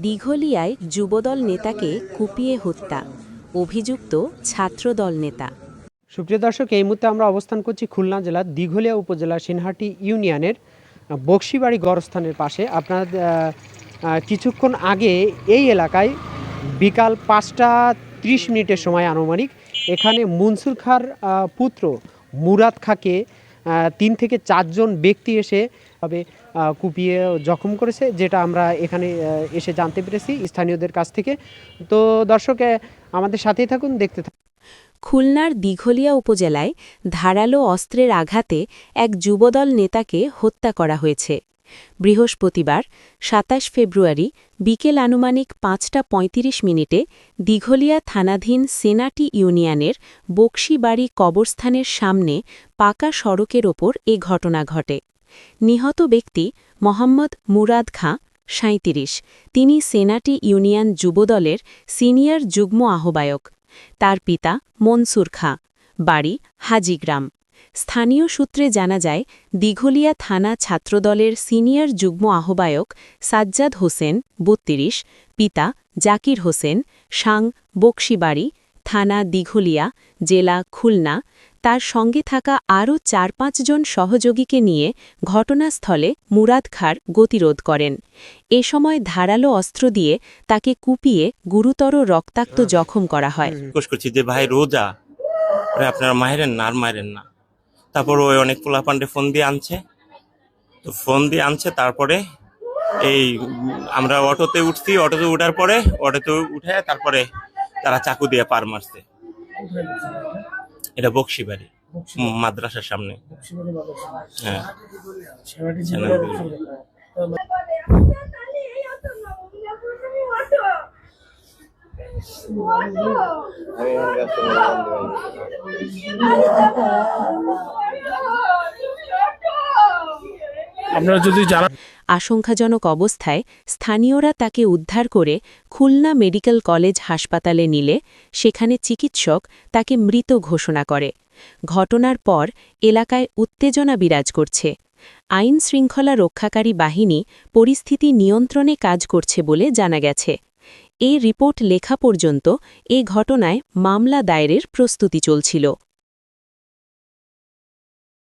দিঘলিয়ায় যুবদল নেতাকে কুপিয়ে হত্যা, অভিযুক্ত ছাত্রদল নেতা। সুপ্রিয় দর্শক, এই মুহূর্তে আমরা অবস্থান করছি খুলনা জেলার দিঘলিয়া উপজেলার সিনহাটি ইউনিয়নের বক্সিবাড়ি গড়স্থানের পাশে। আপনার কিছুক্ষণ আগে এই এলাকায় বিকাল 5টা 30 সময় আনুমানিক এখানে মনসুর খাঁর পুত্র মুরাদ খাঁকে 3 থেকে 4 জন ব্যক্তি এসে তবে কুপিয়ে জখম করেছে, যেটা আমরা এখানে এসে জানতে পেরেছি স্থানীয়দের কাছ থেকে। তো দর্শক, আমাদের সাথেই থাকুন, দেখতে থাকুন। খুলনার দিঘলিয়া উপজেলায় ধারালো অস্ত্রের আঘাতে এক যুবদল নেতাকে হত্যা করা হয়েছে। বৃহস্পতিবার ২৭ ফেব্রুয়ারি বিকেল আনুমানিক 5টা ৩৫ দিঘলিয়া থানাধীন সেনাটি ইউনিয়নের বক্সিবাড়ি কবরস্থানের সামনে পাকা সড়কের ওপর এ ঘটনা ঘটে। নিহত ব্যক্তি মোহাম্মদ মুরাদ খাঁ, ৩৭। তিনি সেনাটি ইউনিয়ন যুবদলের সিনিয়র যুগ্ম আহ্বায়ক। তার পিতা মনসুর খাঁ, বাড়ি হাজিগ্রাম। স্থানীয় সূত্রে জানা যায়, দিঘলিয়া থানা ছাত্রদলের সিনিয়র যুগ্ম আহ্বায়ক সাজ্জাদ হোসেন, ৩২, পিতা জাকির হোসেন, সাং, বক্সিবাড়ি, থানা দিঘলিয়া, জেলা খুলনা, তার সঙ্গে থাকা আরও ৪-৫ জন সহযোগীকে নিয়ে ঘটনাস্থলে মুরাদ খাঁর গতিরোধ করেন। এ সময় ধারালো অস্ত্র দিয়ে তাকে কুপিয়ে গুরুতর রক্তাক্ত জখম করা হয়। করছি যে ভাই রোজা, আপনারা মাইরেন না, আর মাইরেন না। তারপর ওই অনেক পোলাপান্ডে ফোন দিয়ে আনছে, তারপরে এই আমরা অটোতে উঠছি, অটোতে উঠার পরে অটোতে উঠে তারপরে তারা চাকু দিয়ে পার মারছে। এটা বক্সিবাড়ি মাদ্রাসার সামনে। হ্যাঁ, আপনারা যদি জানান। আশঙ্কাজনক অবস্থায় স্থানীয়রা তাকে উদ্ধার করে খুলনা মেডিকেল কলেজ হাসপাতালে নিলে সেখানে চিকিৎসক তাকে মৃত ঘোষণা করে। ঘটনার পর এলাকায় উত্তেজনা বিরাজ করছে। আইন শৃঙ্খলা রক্ষাকারী বাহিনী পরিস্থিতি নিয়ন্ত্রণে কাজ করছে বলে জানা গেছে। এই রিপোর্ট লেখা পর্যন্ত এ ঘটনায় মামলা দায়েরের প্রস্তুতি চলছিল।